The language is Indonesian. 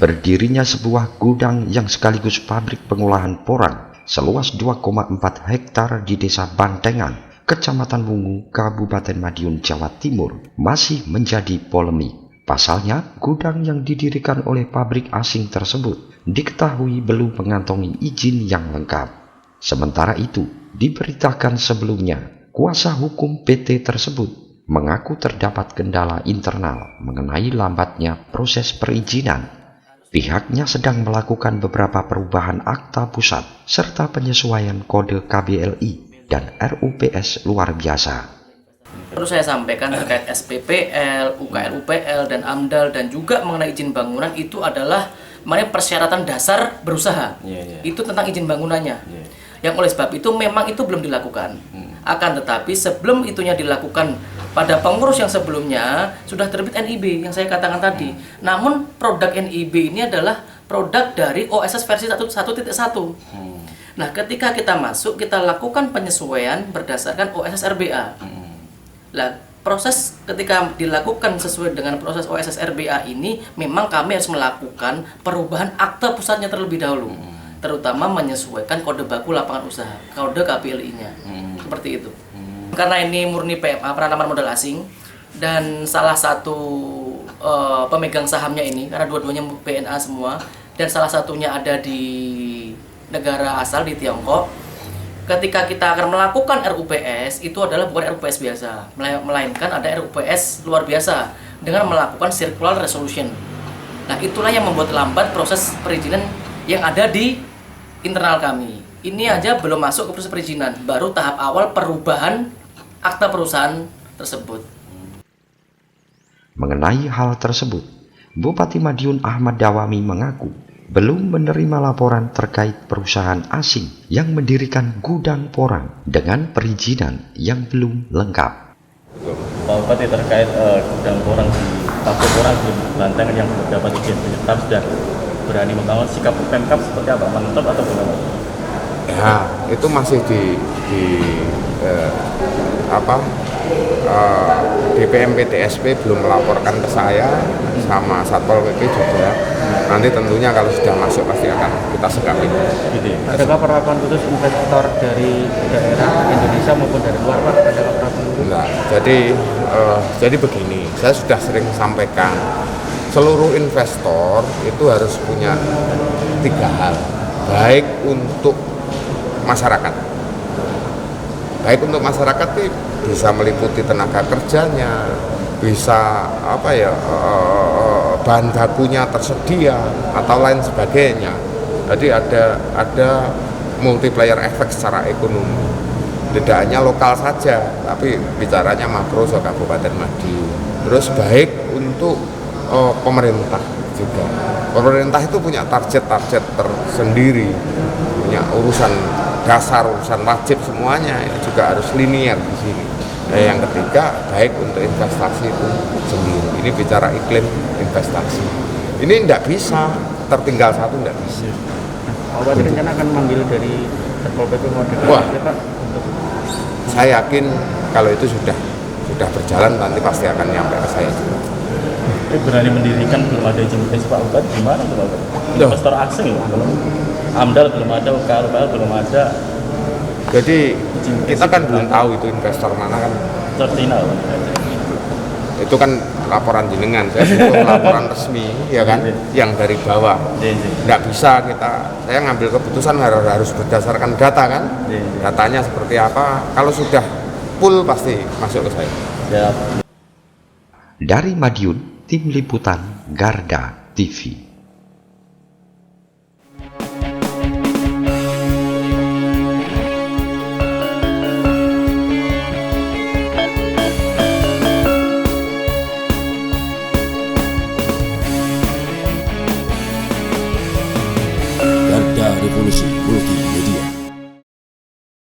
berdirinya sebuah gudang yang sekaligus pabrik pengolahan porang seluas 2,4 hektar di Desa Bantengan, Kecamatan Wungu, Kabupaten Madiun, Jawa Timur, masih menjadi polemik. Pasalnya, gudang yang didirikan oleh pabrik asing tersebut diketahui belum mengantongi izin yang lengkap. Sementara itu, diberitakan sebelumnya, kuasa hukum PT tersebut mengaku terdapat kendala internal mengenai lambatnya proses perizinan. Pihaknya sedang melakukan beberapa perubahan akta pusat serta penyesuaian kode KBLI dan RUPS luar biasa. Perlu saya sampaikan terkait SPPL, UKL-UPL, dan AMDAL, dan juga mengenai izin bangunan itu adalah persyaratan dasar berusaha. Itu tentang izin bangunannya. Yang oleh sebab itu memang itu belum dilakukan. Akan tetapi sebelum itunya dilakukan pada pengurus yang sebelumnya sudah terbit NIB yang saya katakan tadi. Namun produk NIB ini adalah produk dari OSS versi 1.1. Nah, ketika kita masuk, kita lakukan penyesuaian berdasarkan OSS RBA. Nah, proses ketika dilakukan sesuai dengan proses OSS RBA ini, memang kami harus melakukan perubahan akta pusatnya terlebih dahulu, terutama menyesuaikan kode baku lapangan usaha, kode KBLI-nya, seperti itu. Karena ini murni PMA, penanaman modal asing, dan salah satu pemegang sahamnya ini, karena dua-duanya PNA semua, dan salah satunya ada di negara asal di Tiongkok. Ketika kita akan melakukan RUPS, itu adalah bukan RUPS biasa, melainkan ada RUPS luar biasa dengan melakukan circular resolution. Nah, itulah yang membuat lambat proses perizinan yang ada di internal kami. Ini aja belum masuk ke proses perizinan, baru tahap awal perubahan akta perusahaan tersebut. Mengenai hal tersebut, Bupati Madiun Ahmad Dawami mengaku belum menerima laporan terkait perusahaan asing yang mendirikan gudang porang dengan perizinan yang belum lengkap. Pak Bupati, terkait gudang porang di pabrik porang di Bantengan yang mendapat izin penyertaan, sudah berani membangun sikap Pemkab seperti apa? Menetap atau bagaimana? Ya, itu masih di DPM-PTSP belum melaporkan ke saya, sama Satpol PP juga. Nanti tentunya kalau sudah masuk pasti akan kita sikapi. Adakah perlakuan khusus investor dari daerah Indonesia maupun dari luar, Pak? Adakah perlakuan khusus? Enggak. Jadi begini, saya sudah sering sampaikan, seluruh investor itu harus punya 3 hal, baik untuk masyarakat. Baik untuk masyarakat itu bisa meliputi tenaga kerjanya, bisa bahan bakunya tersedia atau lain sebagainya. Jadi ada multiplier efek secara ekonomi. Tidak hanya lokal saja, tapi bicaranya makro so Kabupaten Madiun. Terus baik untuk pemerintah juga. Pemerintah itu punya target-target tersendiri, punya urusan dasar, urusan wajib semuanya, ini juga harus linear di sini. Nah, yang ketiga, baik untuk investasi itu sendiri. Ini bicara iklim investasi. Ini tidak bisa, tertinggal satu tidak bisa. Pak rencana akan memanggil dari Satpol PP Model. Wah, saya yakin kalau itu sudah berjalan nanti pasti akan nyampe ke saya juga. Berani mendirikan belum ada izin Pak Bupati, gimana tuh Pak Bupati? Investor asing belum, AMDAL belum ada, UKL belum ada. Jadi kita kan belum tahu itu investor mana kan. Tertinal. Itu kan laporan jenengan, saya butuh laporan resmi, ya kan, yang dari bawah. Tidak bisa saya ngambil keputusan harus berdasarkan data kan. Datanya seperti apa? Kalau sudah full pasti masuk ke saya. Dari Madiun, Tim Liputan Garda TV.